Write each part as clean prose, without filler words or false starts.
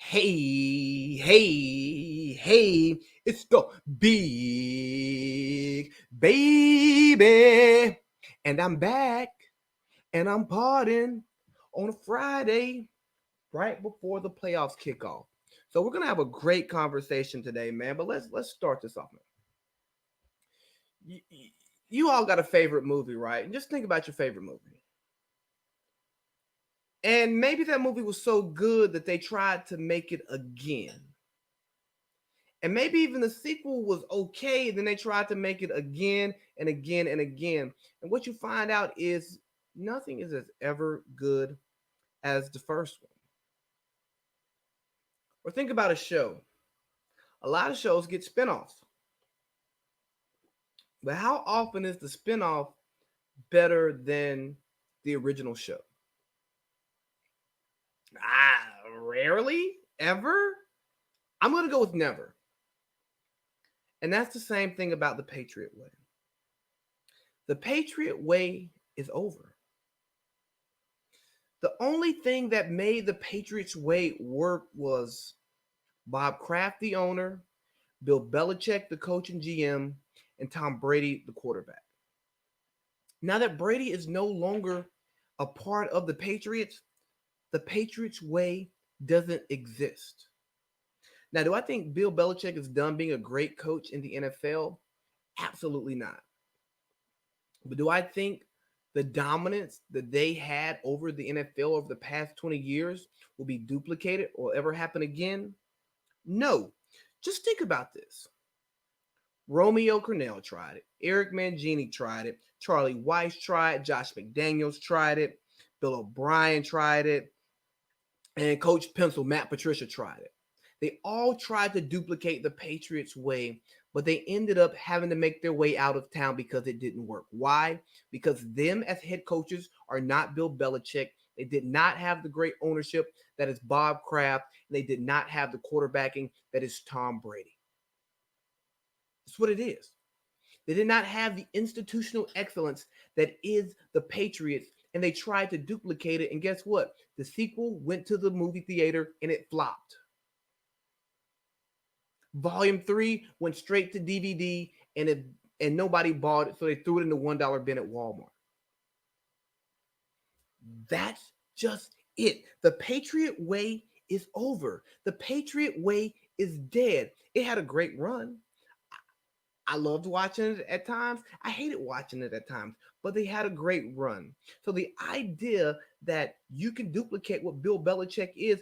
Hey, it's the big baby. And I'm back and I'm partying on a Friday right before the playoffs kick off. So we're gonna have a great conversation today, man. But let's start this off, man. You all got a favorite movie, right? And just think about your favorite movie. And maybe that movie was so good that they tried to make it again. And maybe even the sequel was okay. Then they tried to make it again and again and again. And what you find out is nothing is as ever good as the first one. Or think about a show. A lot of shows get spinoffs. But how often is the spinoff better than the original show? Rarely, ever. I'm going to go with never. And that's the same thing about the Patriot Way. The Patriot Way is over. The only thing that made the Patriots way work was Bob Kraft, the owner, Bill Belichick, the coach and GM, and Tom Brady, the quarterback. Now that Brady is no longer a part of the Patriots way doesn't exist. Now, do I think Bill Belichick is done being a great coach in the NFL? Absolutely not. But do I think the dominance that they had over the NFL over the past 20 years will be duplicated or ever happen again? No. Just think about this. Romeo Cornell tried it. Eric Mangini tried it. Charlie Weiss tried it. Josh McDaniels tried it. Bill O'Brien tried it. And Coach Pencil, Matt Patricia tried it. They all tried to duplicate the Patriots way, but they ended up having to make their way out of town because it didn't work. Why? Because them as head coaches are not Bill Belichick. They did not have the great ownership that is Bob Kraft. And they did not have the quarterbacking that is Tom Brady. That's what it is. They did not have the institutional excellence that is the Patriots, and they tried to duplicate it. And guess what? The sequel went to the movie theater and it flopped. Volume 3 went straight to DVD and nobody bought it, so they threw it in the $1 bin at Walmart. That's just it. The Patriot Way is over. The Patriot Way is dead. It had a great run. I loved watching it at times. I hated watching it at times, but they had a great run. So the idea that you can duplicate what Bill Belichick is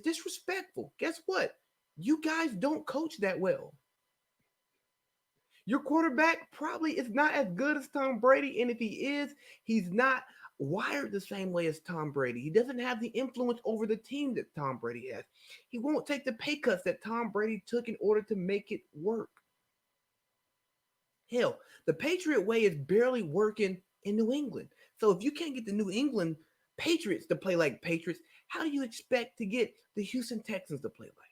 disrespectful. Guess what? You guys don't coach that well. Your quarterback probably is not as good as Tom Brady, and if he is, he's not wired the same way as Tom Brady. He doesn't have the influence over the team that Tom Brady has. He won't take the pay cuts that Tom Brady took in order to make it work. Hell, the Patriot Way is barely working in New England. So if you can't get the New England Patriots to play like Patriots, how do you expect to get the Houston Texans to play like?